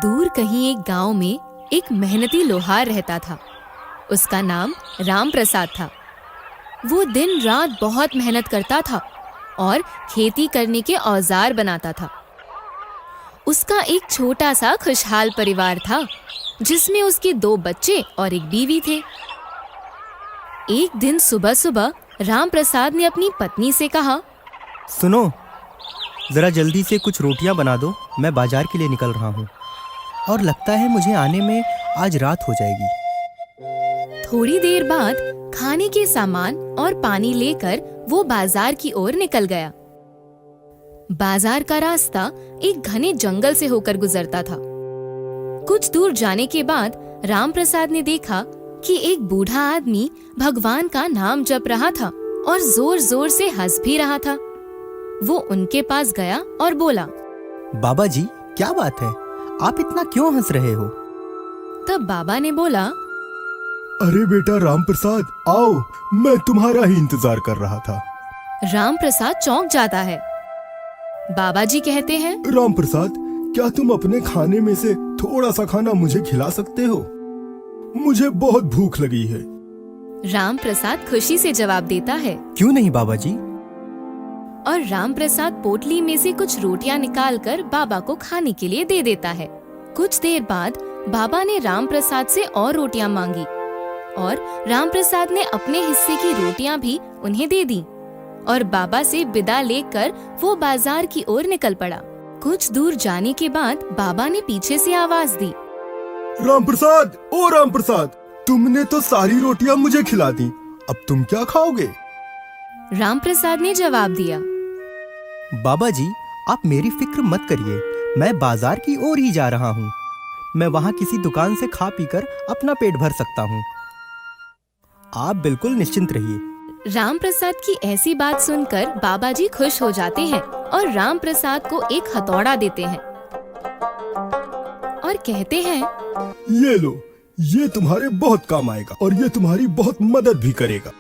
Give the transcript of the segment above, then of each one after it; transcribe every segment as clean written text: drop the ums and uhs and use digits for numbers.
दूर कहीं एक गांव में एक मेहनती लोहार रहता था। उसका नाम राम प्रसाद था। वो दिन रात बहुत मेहनत करता था और खेती करने के औजार बनाता था। उसका एक छोटा सा खुशहाल परिवार था, जिसमें उसके 2 बच्चे और एक बीवी थे। एक दिन सुबह सुबह राम प्रसाद ने अपनी पत्नी से कहा, सुनो, जरा जल्दी से कुछ रोटियां बना दो, मैं बाजार के लिए निकल रहा हूँ और लगता है मुझे आने में आज रात हो जाएगी। थोड़ी देर बाद खाने के सामान और पानी लेकर वो बाजार की ओर निकल गया। बाजार का रास्ता एक घने जंगल से होकर गुजरता था। कुछ दूर जाने के बाद राम प्रसाद ने देखा कि एक बूढ़ा आदमी भगवान का नाम जप रहा था और जोर जोर से हंस भी रहा था। वो उनके पास गया और बोला, बाबा जी, क्या बात है? आप इतना क्यों हंस रहे हो? तब बाबा ने बोला, अरे बेटा राम प्रसाद, आओ, मैं तुम्हारा ही इंतजार कर रहा था। राम प्रसाद चौंक जाता है। बाबा जी कहते हैं, राम प्रसाद, क्या तुम अपने खाने में से थोड़ा सा खाना मुझे खिला सकते हो? मुझे बहुत भूख लगी है। राम प्रसाद खुशी से जवाब देता है, क्यों नहीं बाबा जी। और राम प्रसाद पोटली में से कुछ रोटियां निकालकर बाबा को खाने के लिए दे देता है। कुछ देर बाद बाबा ने राम प्रसाद से और रोटियां मांगी और राम प्रसाद ने अपने हिस्से की रोटियां भी उन्हें दे दी और बाबा से विदा लेकर वो बाजार की ओर निकल पड़ा। कुछ दूर जाने के बाद बाबा ने पीछे से आवाज दी, राम प्रसाद, ओ राम प्रसाद, तुमने तो सारी रोटियां मुझे खिला दी, अब तुम क्या खाओगे? राम प्रसाद ने जवाब दिया, बाबा जी, आप मेरी फिक्र मत करिए, मैं बाजार की ओर ही जा रहा हूँ। मैं वहाँ किसी दुकान से खा पीकर अपना पेट भर सकता हूँ। आप बिल्कुल निश्चिंत रहिए। राम प्रसाद की ऐसी बात सुनकर बाबा जी खुश हो जाते हैं और राम प्रसाद को एक हथौड़ा देते हैं और कहते हैं, ये लो, ये तुम्हारे बहुत काम आएगा और ये तुम्हारी बहुत मदद भी करेगा।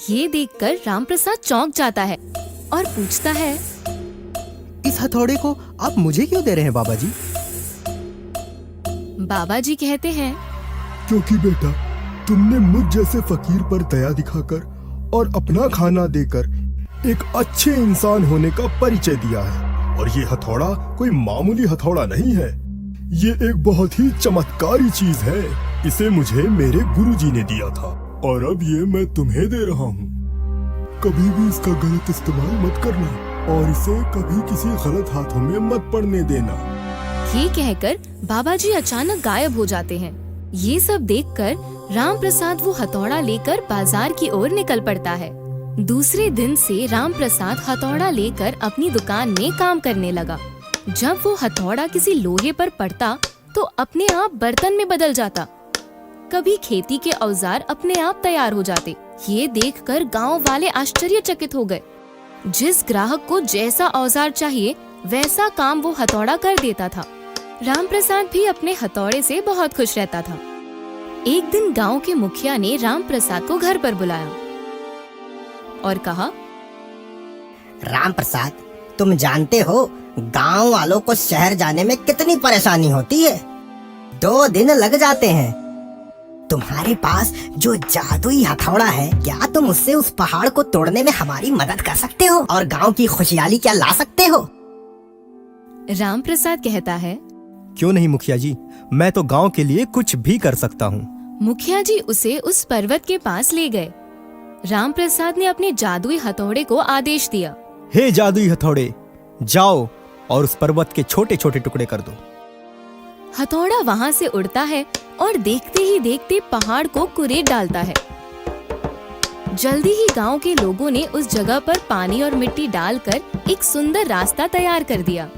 ये देखकर राम प्रसाद चौंक जाता है और पूछता है, इस हथौड़े को आप मुझे क्यों दे रहे हैं बाबा जी? बाबा जी कहते हैं, क्योंकि बेटा, तुमने मुझ जैसे फकीर पर दया दिखाकर और अपना खाना देकर एक अच्छे इंसान होने का परिचय दिया है। और ये हथौड़ा कोई मामूली हथौड़ा नहीं है, ये एक बहुत ही चमत्कारी चीज है। इसे मुझे मेरे गुरुजी ने दिया था और अब ये मैं तुम्हें दे रहा हूँ। कभी भी इसका गलत इस्तेमाल मत करना और इसे कभी किसी गलत हाथों में मत पड़ने देना। ये कहकर बाबा जी अचानक गायब हो जाते हैं। ये सब देखकर राम प्रसाद वो हथौड़ा लेकर बाजार की ओर निकल पड़ता है। दूसरे दिन से राम प्रसाद हथौड़ा लेकर अपनी दुकान में काम करने लगा। जब वो हथौड़ा किसी लोहे पर पड़ता तो अपने आप बर्तन में बदल जाता। कभी खेती के औजार अपने आप तैयार हो जाते। ये देखकर गांव वाले आश्चर्यचकित हो गए। जिस ग्राहक को जैसा औजार चाहिए वैसा काम वो हथौड़ा कर देता था। राम प्रसाद भी अपने हथौड़े से बहुत खुश रहता था। एक दिन गांव के मुखिया ने राम प्रसाद को घर पर बुलाया और कहा, राम प्रसाद, तुम जानते हो गांव वालों को शहर जाने में कितनी परेशानी होती है। 2 दिन लग जाते हैं। तुम्हारे पास जो जादुई हथौड़ा है, क्या तुम उससे उस पहाड़ को तोड़ने में हमारी मदद कर सकते हो और गांव की खुशहाली क्या ला सकते हो? राम प्रसाद कहता है, क्यों नहीं मुखिया जी, मैं तो गांव के लिए कुछ भी कर सकता हूँ। मुखिया जी उसे उस पर्वत के पास ले गए। राम प्रसाद ने अपने जादुई हथौड़े को आदेश दिया, हे जादुई हथौड़े, जाओ और उस पर्वत के छोटे छोटे टुकड़े कर दो। हथौड़ा वहाँ से उड़ता है और देखते ही देखते पहाड़ को कुरेद डालता है। जल्दी ही गांव के लोगों ने उस जगह पर पानी और मिट्टी डालकर एक सुंदर रास्ता तैयार कर दिया।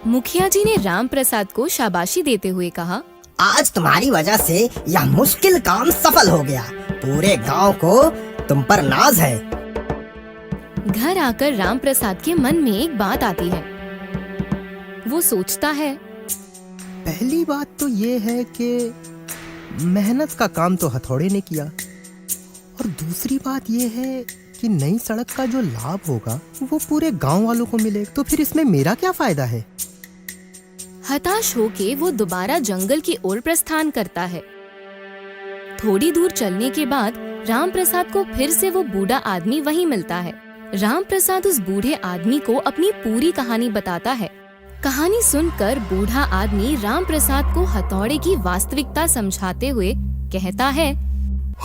मुखिया जी ने राम प्रसाद को शाबाशी देते हुए कहा, आज तुम्हारी वजह से यह मुश्किल काम सफल हो गया। पूरे गांव को तुम पर नाज है। घर आकर राम प्रसाद के मन में एक बात आती है। वो सोचता है, पहली बात तो ये है कि मेहनत का काम तो हथौड़े ने किया और दूसरी बात ये है कि नई सड़क का जो लाभ होगा वो पूरे गांव वालों को मिले, तो फिर इसमें मेरा क्या फायदा है? हताश होके वो दोबारा जंगल की ओर प्रस्थान करता है। थोड़ी दूर चलने के बाद राम प्रसाद को फिर से वो बूढ़ा आदमी वहीं मिलता है। राम प्रसाद उस बूढ़े आदमी को अपनी पूरी कहानी बताता है। कहानी सुनकर बूढ़ा आदमी राम प्रसाद को हथौड़े की वास्तविकता समझाते हुए कहता है,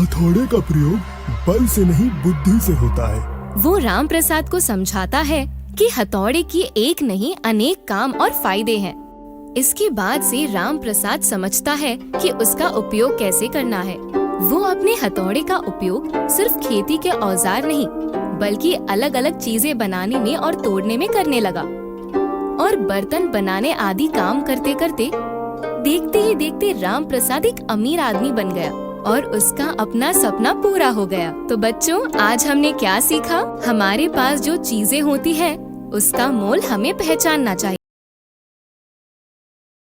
हथौड़े का प्रयोग बल से नहीं बुद्धि से होता है। वो राम प्रसाद को समझाता है कि हथौड़े की एक नहीं अनेक काम और फायदे हैं। इसके बाद से राम प्रसाद समझता है कि उसका उपयोग कैसे करना है। वो अपने हथौड़े का उपयोग सिर्फ खेती के औजार नहीं बल्कि अलग अलग चीजें बनाने में और तोड़ने में करने लगा, और बर्तन बनाने आदि काम करते करते देखते ही देखते राम प्रसाद एक अमीर आदमी बन गया और उसका अपना सपना पूरा हो गया। तो बच्चों, आज हमने क्या सीखा? हमारे पास जो चीजें होती है उसका मोल हमें पहचानना चाहिए।